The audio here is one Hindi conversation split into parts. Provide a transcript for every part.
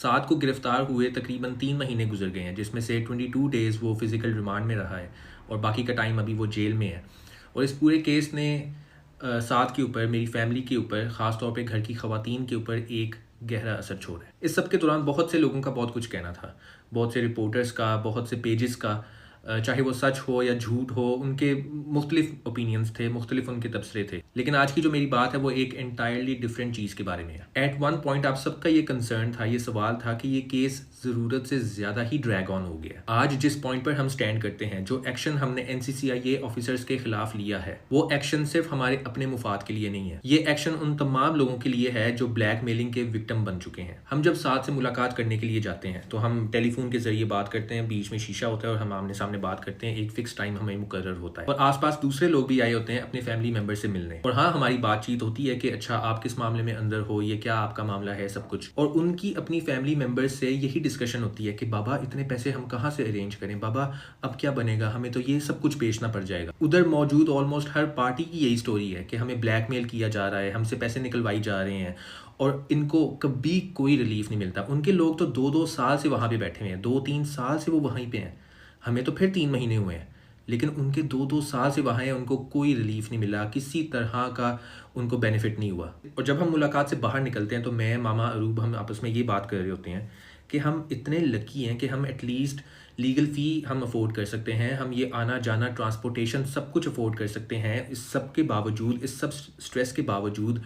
साद को गिरफ्तार हुए तकरीबन 3 महीने गुजर गए हैं, जिसमें से 22 डेज़ वो फिज़िकल रिमांड में रहा है और बाकी का टाइम अभी वो जेल में है। और इस पूरे केस ने साद के ऊपर, मेरी फैमिली के ऊपर, ख़ास तौर पे घर की ख़वातीन के ऊपर एक गहरा असर छोड़ा है। इस सब के दौरान बहुत से लोगों का बहुत कुछ कहना था, बहुत से रिपोर्टर्स का, बहुत से पेजेस का, चाहे वो सच हो या झूठ हो, उनके मुख्तलिफ ओपिनियंस थे, मुख्तलिफ उनके तबसरे थे। लेकिन आज की जो मेरी बात है वो एक एंटायरली डिफरेंट चीज़ के बारे में है। एट वन पॉइंट आप सबका ये कंसर्न था, ये सवाल था कि ये केस ज़रूरत से ज़्यादा ही ड्रैग ऑन हो गया। आज जिस पॉइंट पर हम स्टैंड करते हैं, जो एक्शन हमने NCCIA ऑफिसर्स के खिलाफ लिया है, वो एक्शन सिर्फ हमारे अपने मुफाद के लिए नहीं है। ये एक्शन उन तमाम लोगों के लिए है जो ब्लैकमेलिंग के विक्टिम बन चुके हैं। हम जब साथ से मुलाकात करने के लिए जाते हैं तो हम टेलीफोन के जरिए बात करते हैं, बीच में शीशा होता है और हम आमने सामने बात करते हैं, एक फिक्स टाइम हमें मुकर्रर होता है और आसपास दूसरे लोग भी आए होते हैं अपने फैमिली मेंबर से मिलने। और हाँ, हमारी बातचीत होती है कि अच्छा आप किस मामले में अंदर हो, ये क्या आपका मामला है, सब कुछ। और उनकी अपनी फैमिली मेंबर्स से यही डिस्कशन होती है कि बाबा इतने पैसे हम कहाँ से अरेंज करें, बाबा अब क्या बनेगा, हमें तो ये सब कुछ बेचना पड़ जाएगा। उधर मौजूद ऑलमोस्ट हर पार्टी की यही स्टोरी है कि हमें ब्लैकमेल किया जा रहा है, हमसे पैसे निकलवाई जा रहे हैं और इनको कभी कोई रिलीफ नहीं मिलता। उनके लोग तो 2-2 साल से वहाँ पे बैठे हुए हैं, 2-3 साल से वो वहीं पे हैं। हमें तो फिर 3 महीने हुए हैं, लेकिन उनके 2-2 साल से वहाँ हैं, उनको कोई रिलीफ नहीं मिला, किसी तरह का उनको बेनिफिट नहीं हुआ। और जब हम मुलाकात से बाहर निकलते हैं तो मैं, मामा, अरूब, हम आपस में ये बात कर रहे होते हैं कि हम इतने लकी हैं कि हम एटलीस्ट लीगल फ़ी हम अफोर्ड कर सकते हैं, हम ये आना जाना, ट्रांसपोर्टेशन, सब कुछ अफोर्ड कर सकते हैं। इस सब के बावजूद, इस सब स्ट्रेस के बावजूद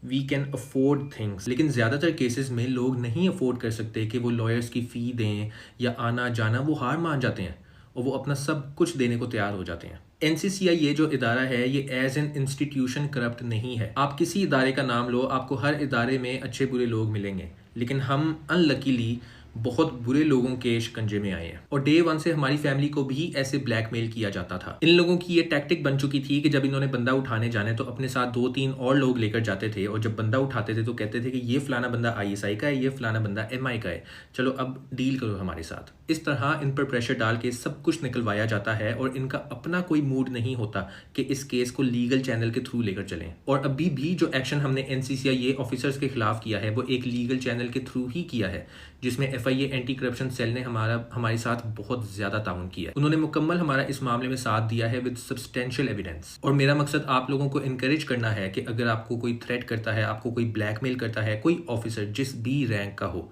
वी कैन अफोर्ड थिंग्स। लेकिन ज़्यादातर केसेस में लोग नहीं अफोर्ड कर सकते कि वो लॉयर्स की फ़ी दें या आना जाना, वो हार मान जाते हैं और वो अपना सब कुछ देने को तैयार हो जाते हैं। NCCI ये जो इदारा है, ये एज एन इंस्टीट्यूशन करप्ट नहीं है। आप किसी इदारे का नाम लो, आपको हर इदारे में अच्छे बुरे लोग मिलेंगे, लेकिन हम अनलकीली बहुत बुरे लोगों के शिकंजे में आए हैं और डे वन से हमारी फैमिली को भी ऐसे ब्लैकमेल किया जाता था। इन लोगों की ये टैक्टिक बन चुकी थी कि जब इन्होंने बंदा उठाने जाने तो अपने साथ 2-3 और लोग लेकर जाते थे और जब बंदा उठाते थे तो कहते थे कि ये फलाना बंदा ISI का है, ये फलाना बंदा MI का है, चलो अब डील करो हमारे साथ। इस तरह इन पर प्रेशर डाल के सब कुछ निकलवाया जाता है और इनका अपना कोई मूड नहीं होता कि इस केस को लीगल चैनल के थ्रू लेकर चलें। और अभी भी जो एक्शन हमने NCCIA ऑफिसर्स के खिलाफ किया है वो एक लीगल चैनल के थ्रू ही किया है, जिसमें FIA एंटी करप्शन सेल ने हमारे साथ बहुत ज़्यादा ताउन किया। उन्होंने मुकम्मल हमारा इस मामले में साथ दिया है विद सब्सटेंशियल एविडेंस। और मेरा मकसद आप लोगों को इनकरेज करना है कि अगर आपको कोई थ्रेट करता है, आपको कोई ब्लैकमेल करता है, कोई ऑफिसर जिस भी रैंक का हो,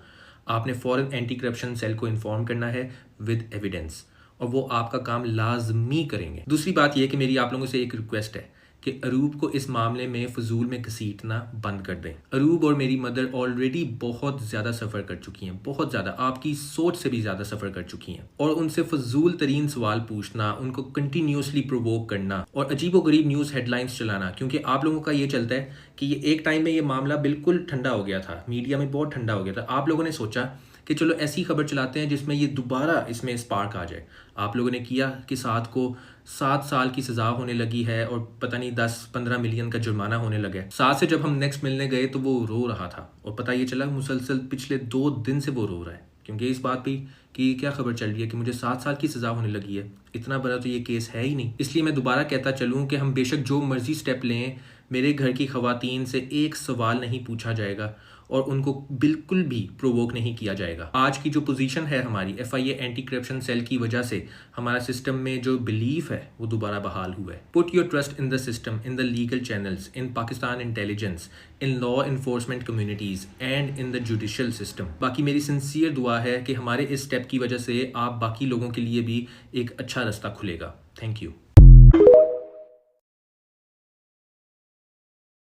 आपने फ़ौरन एंटी करप्शन सेल को इन्फॉर्म करना है विद एविडेंस और वो आपका काम लाजमी करेंगे। दूसरी बात यह कि मेरी आप लोगों से एक रिक्वेस्ट है कि अरूब को इस मामले में फजूल में घसीटना बंद कर दें। अरूब और मेरी मदर ऑलरेडी बहुत ज़्यादा सफ़र कर चुकी हैं, बहुत ज़्यादा, आपकी सोच से भी ज़्यादा सफ़र कर चुकी हैं। और उनसे फजूल तरीन सवाल पूछना, उनको कंटिन्यूसली प्रोवोक करना और अजीबोगरीब न्यूज़ हेडलाइंस चलाना, क्योंकि आप लोगों का ये चलता है कि ये एक टाइम में ये मामला बिल्कुल ठंडा हो गया था, मीडिया में बहुत ठंडा हो गया था। आप लोगों ने सोचा कि चलो ऐसी खबर चलाते हैं जिसमें ये दोबारा इसमें स्पार्क आ जाए। आप लोगों ने किया कि साद को 7 साल की सज़ा होने लगी है और पता नहीं 10-15 मिलियन का जुर्माना होने लगा है। साद से जब हम नेक्स्ट मिलने गए तो वो रो रहा था और पता ये चला मुसलसल पिछले 2 दिन से वो रो रहा है, क्योंकि इस बात पे कि क्या खबर चल रही है कि मुझे 7 साल की सज़ा होने लगी है। इतना बड़ा तो ये केस है ही नहीं। इसलिए मैं दोबारा कहता चलूँ कि हम बेशक जो मर्जी स्टेप लें, मेरे घर की ख़वातीन से एक सवाल नहीं पूछा जाएगा और उनको बिल्कुल भी प्रोवोक नहीं किया जाएगा। आज की जो पोजीशन है हमारी FIA एंटी करप्शन सेल की वजह से हमारा सिस्टम में जो बिलीफ है वो दोबारा बहाल हुआ है। Put your trust in the system, in the legal channels, in Pakistan intelligence, in law enforcement communities and in the judicial system. बाकी मेरी सिंसियर दुआ है कि हमारे इस स्टेप की वजह से आप बाकी लोगों के लिए भी एक अच्छा रास्ता खुलेगा। Thank you.